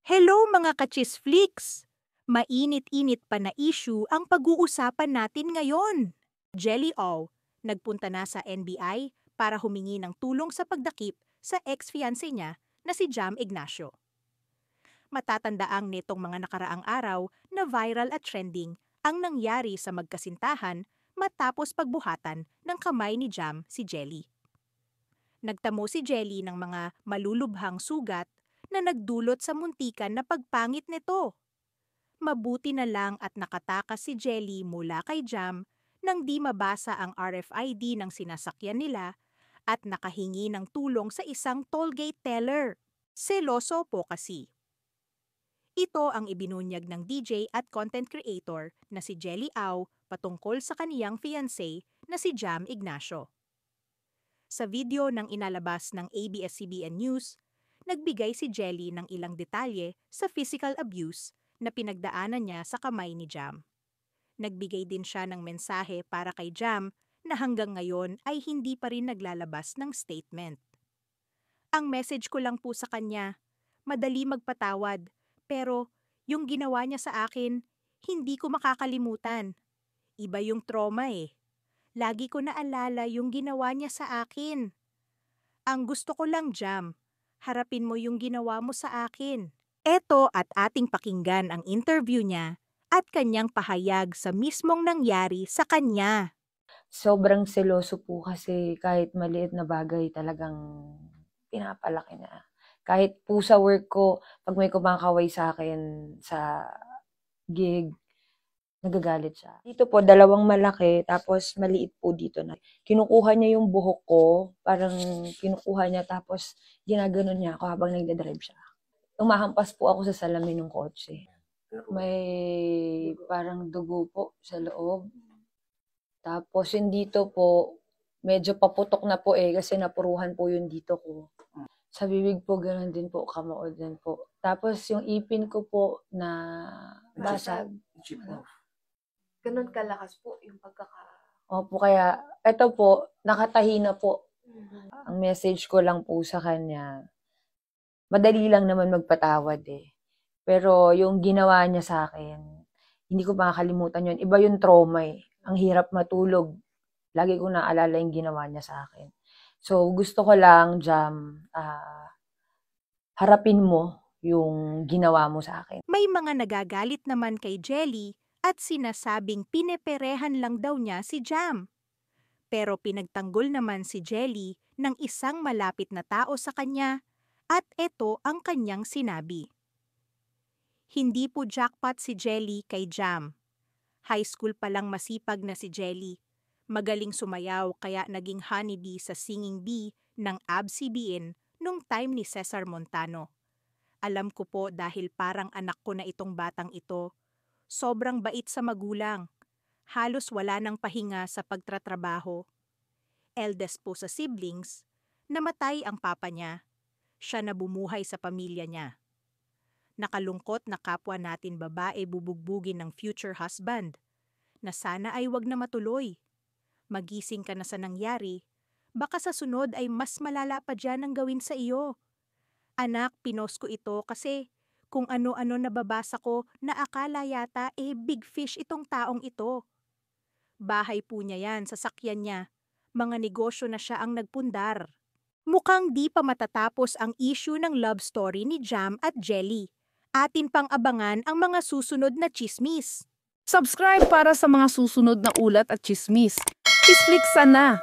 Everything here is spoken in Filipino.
Hello mga ka-chisflix! Mainit-init pa na issue ang pag-uusapan natin ngayon. Jelly O, nagpunta na sa NBI para humingi ng tulong sa pagdakip sa ex-fiancé niya na si Jam Ignacio. Matatandaang nitong mga nakaraang araw na viral at trending ang nangyari sa magkasintahan matapos pagbuhatan ng kamay ni Jam si Jelly. Nagtamo si Jelly ng mga malulubhang sugat na nagdulot sa muntikan na pagpangit nito. Mabuti na lang at nakatakas si Jelly mula kay Jam nang di mabasa ang RFID ng sinasakyan nila at nakahingi ng tulong sa isang tollgate teller. Seloso po kasi. Ito ang ibinunyag ng DJ at content creator na si Jelly Au patungkol sa kaniyang fiancé na si Jam Ignacio. Sa video ng inalabas ng ABS-CBN News, nagbigay si Jelly ng ilang detalye sa physical abuse na pinagdaanan niya sa kamay ni Jam. Nagbigay din siya ng mensahe para kay Jam na hanggang ngayon ay hindi pa rin naglalabas ng statement. Ang message ko lang po sa kanya, madali magpatawad, pero yung ginawa niya sa akin, hindi ko makakalimutan. Iba yung trauma eh. Lagi ko naalala yung ginawa niya sa akin. Ang gusto ko lang, Jam, harapin mo yung ginawa mo sa akin. Eto at ating pakinggan ang interview niya at kanyang pahayag sa mismong nangyari sa kanya. Sobrang seloso po kasi kahit maliit na bagay talagang pinapalaki na. Kahit po sa work ko, pag may kumakaway sa akin sa gig, nagagalit siya. Dito po, dalawang malaki, tapos maliit po dito na. Kinukuha niya yung buhok ko, parang kinukuha niya, tapos ginaganon niya ako habang nagdadrive siya. Umahampas po ako sa salamin ng kotse. May parang dugo po sa loob. Tapos yung dito po, medyo paputok na po kasi napuruhan po yung dito ko. Sa bibig po, gano'n din po, kamao din po. Tapos yung ipin ko po na basag. Ganun kalakas po yung Opo, kaya eto po, nakatahi na po. Ang message ko lang po sa kanya, madali lang naman magpatawad Pero yung ginawa niya sa akin, hindi ko makakalimutan yun. Iba yung trauma Ang hirap matulog. Lagi ko naalala yung ginawa niya sa akin. So, gusto ko lang, Jam, harapin mo yung ginawa mo sa akin. May mga nagagalit naman kay Jelly at sinasabing pineperehan lang daw niya si Jam. Pero pinagtanggol naman si Jelly ng isang malapit na tao sa kanya at ito ang kanyang sinabi. Hindi po jackpot si Jelly kay Jam. High school pa lang masipag na si Jelly. Magaling sumayaw kaya naging honeybee sa singing bee ng ABS-CBN nung time ni Cesar Montano. Alam ko po dahil parang anak ko na itong batang ito. Sobrang bait sa magulang. Halos wala nang pahinga sa pagtratrabaho. Eldest po sa siblings, namatay ang papa niya. Siya na bumuhay sa pamilya niya. Nakalungkot na kapwa natin babae bubugbugin ng future husband, na sana ay wag na matuloy. Magising ka na sa nangyari, baka sa sunod ay mas malala pa dyan ang gawin sa iyo. Anak, pinost ko ito kasi kung ano-ano nababasa ko na akala yata big fish itong taong ito. Bahay po niya yan, sasakyan niya. Mga negosyo na siya ang nagpundar. Mukhang di pa matatapos ang issue ng love story ni Jam at Jelly. Atin pang abangan ang mga susunod na chismis. Subscribe para sa mga susunod na ulat at chismis. Chisflix sana!